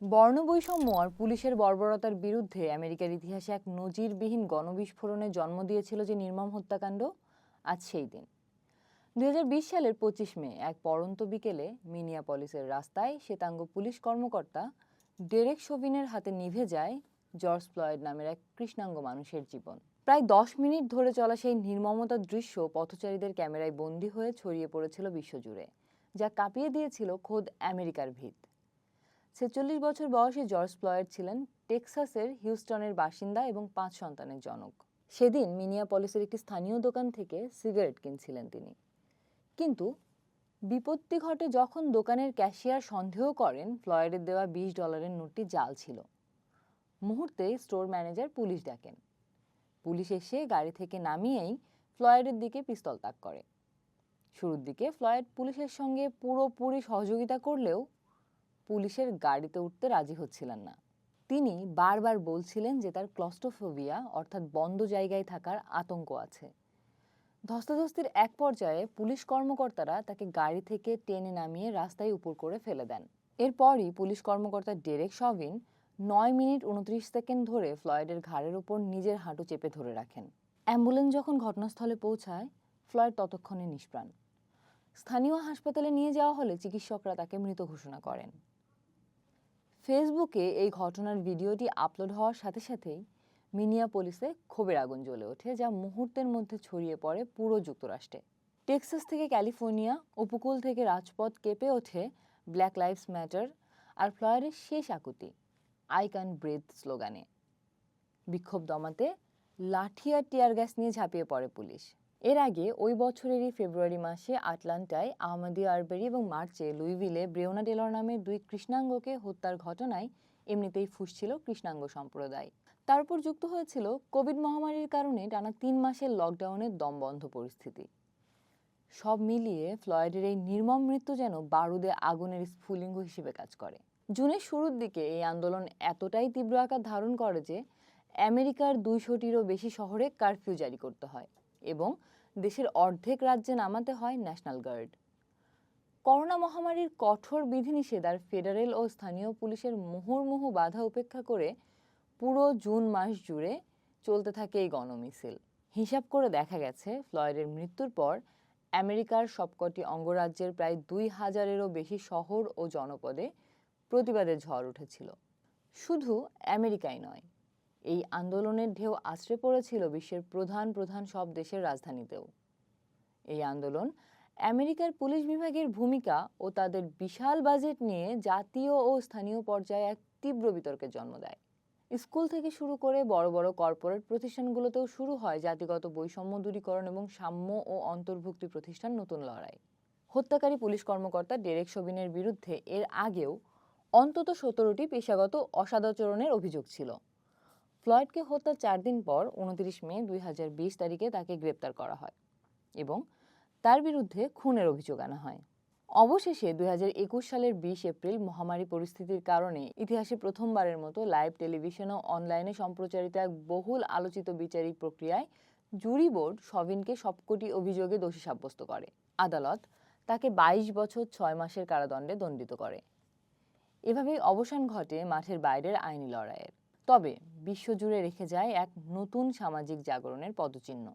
বর্ণবৈষম্য আর পুলিশের বর্বরতার বিরুদ্ধে আমেরিকার ইতিহাসে এক নজিরবিহীন গণবিস্ফোরণের জন্ম দিয়েছিল যে নির্মম হত্যাকাণ্ড, আজ সেই দিন। 2020 সালের 25 মে এক পড়ন্ত বিকেলে মিনিয়াপলিসের রাস্তায় শ্বেতাঙ্গ পুলিশ কর্মকর্তা ডেরেক শোভিনের হাতে নিভে যায় জর্জ ফ্লয়েড নামের এক কৃষ্ণাঙ্গ মানুষের জীবন। প্রায় 10 মিনিট ধরে চলা সেই নির্মমতার দৃশ্য পথচারীদের ক্যামেরায় বন্দী হয়ে ছড়িয়ে পড়েছিল বিশ্বজুড়ে, যা কাঁপিয়ে দিয়েছিল খোদ আমেরিকার ভিত। 46 বছর বয়সী জর্জ ফ্লয়েড ছিলেন টেক্সাসের হিউস্টনের বাসিন্দা এবং 5 সন্তানের জনক। সেদিন মিনিয়াপলিসের একটি স্থানীয় দোকান থেকে সিগারেট কিনছিলেন তিনি। কিন্তু বিপত্তি ঘটে যখন দোকানের ক্যাশিয়ার সন্দেহ করেন ফ্লয়েডের দেওয়া $20 নোটটি জাল ছিল। মুহূর্তে স্টোর ম্যানেজার পুলিশ ডাকেন। পুলিশ এসে গাড়ি থেকে নামিয়েই ফ্লয়েডের দিকে পিস্তল তাক করে। শুরুর দিকে ফ্লয়েড পুলিশের সঙ্গে পুরোপুরি সহযোগিতা করলেও পুলিশের গাড়িতে উঠতে রাজি হচ্ছিলেন না। তিনি বারবার বলছিলেন যে তার ক্লস্ট্রোফোবিয়া অর্থাৎ বন্ধ জায়গায় থাকার আতঙ্ক আছে। ধস্তাধস্তির এক পর্যায়ে পুলিশ কর্মকর্তারা তাকে গাড়ি থেকে টেনে নামিয়ে রাস্তায় উপর করে ফেলে দেন। এরপরই পুলিশ কর্মকর্তা ডেরেক শভিন 9 মিনিট 29 সেকেন্ড ধরে ফ্লয়েডের ঘাড়ের উপর নিজের হাঁটু চেপে ধরে রাখেন। অ্যাম্বুলেন্স যখন ঘটনাস্থলে পৌঁছায়, ফ্লয়েড ততক্ষণে নিষ্প্রাণ। স্থানীয় হাসপাতালে নিয়ে যাওয়া হলে চিকিৎসকরা তাকে মৃত ঘোষণা করেন। ফেসবুকে এই ঘটনার ভিডিওটি আপলোড হওয়ার সাথে সাথেই মিনিয়াপলিসে ক্ষোভের আগুন জ্বলে ওঠে, যা মুহূর্তের মধ্যে ছড়িয়ে পড়ে পুরো যুক্তরাষ্ট্রে। টেক্সাস থেকে ক্যালিফোর্নিয়া, উপকূল থেকে রাজপথ কেঁপে ওঠে ব্ল্যাক লাইভস ম্যাটার আর ফ্লয়েডের শেষ আকুতি আই ক্যান ব্রিথ স্লোগানে। বিক্ষোভ দমাতে লাঠি আর টিয়ার গ্যাস নিয়ে ঝাঁপিয়ে পড়ে পুলিশ। এর আগে ওই বছরেরই ফেব্রুয়ারি মাসে আটলান্টায় আহমদি আরবেরি এবং মার্চে লুইভিলে ব্রেওনা টেলর নামে 2 কৃষ্ণাঙ্গকে হত্যার ঘটনায় এমনিতেই ফুঁসছিল কৃষ্ণাঙ্গ সম্প্রদায়। তার উপর যুক্ত হয়েছিল কোভিড মহামারীর কারণে টানা 3 মাসের লকডাউনের দমবন্ধ পরিস্থিতি। সব মিলিয়ে ফ্লয়েডের এই নির্মম মৃত্যু যেন বারুদে আগুনের স্ফুলিঙ্গ হিসেবে কাজ করে। জুনের শুরুর দিকে এই আন্দোলন এতটাই তীব্র আকার ধারণ করে যে আমেরিকার 200টিরও বেশি শহরে কারফিউ জারি করতে হয় এবং দেশের অর্ধেক রাজ্যে নামাতে হয় ন্যাশনাল গার্ড। করোনা মহামারীর কঠোর বিধিনিষেধ আর ফেডারেল ও স্থানীয় পুলিশের মুহুর্মুহু বাধা উপেক্ষা করে পুরো জুন মাস জুড়ে চলতে থাকে এই গণমিছিল। হিসাব করে দেখা গেছে ফ্লয়েডের মৃত্যুর পর আমেরিকার সবকটি অঙ্গরাজ্যের প্রায় 2000-এরও বেশি শহর ও জনপদে প্রতিবাদের ঝড় উঠেছিল। শুধু আমেরিকাই নয়, এই আন্দোলনের ঢেউ আছড়ে পড়েছিল বিশ্বের প্রধান প্রধান সব দেশের রাজধানীতেও। এই আন্দোলন আমেরিকার পুলিশ বিভাগের ভূমিকা ও তাদের বিশাল বাজেট নিয়ে জাতীয় ও স্থানীয় পর্যায়ে এক তীব্র বিতর্কের জন্ম দেয়। স্কুল থেকে শুরু করে বড় বড় কর্পোরেট প্রতিষ্ঠানগুলোতেও শুরু হয় জাতিগত বৈষম্য দূরীকরণ এবং সাম্য ও অন্তর্ভুক্তি প্রতিষ্ঠান নতুন লড়াই। হত্যাকারী পুলিশ কর্মকর্তা ডেরেক শোভিনের বিরুদ্ধে এর আগেও অন্তত 17টি পেশাগত অসদাচরণের অভিযোগ ছিল। ফ্লয়েডকে হত্যার 4 দিন পর 29 মে 2020 তারিখে তাকে গ্রেপ্তার করা হয় এবং তার বিরুদ্ধে খুনের অভিযোগ আনা হয়। অবশেষে 2021 সালের 20 এপ্রিল মহামারী পরিস্থিতির কারণে ইতিহাসে প্রথমবারের মতো লাইভ টেলিভিশন ও অনলাইনে সম্প্রচারিত এক বহুল আলোচিত বিচারিক প্রক্রিয়ায় জুরি বোর্ড শভিনকে সবকটি অভিযোগে দোষী সাব্যস্ত করে। আদালত তাকে 22 বছর 6 মাসের কারাদণ্ডে দণ্ডিত করে। এভাবেই অবসান ঘটে মাঠের বাইরের আইনি লড়াইয়ের। তবে বিশ্বজুড়ে রেখে যায় এক নতুন সামাজিক জাগরণের পদচিহ্ন।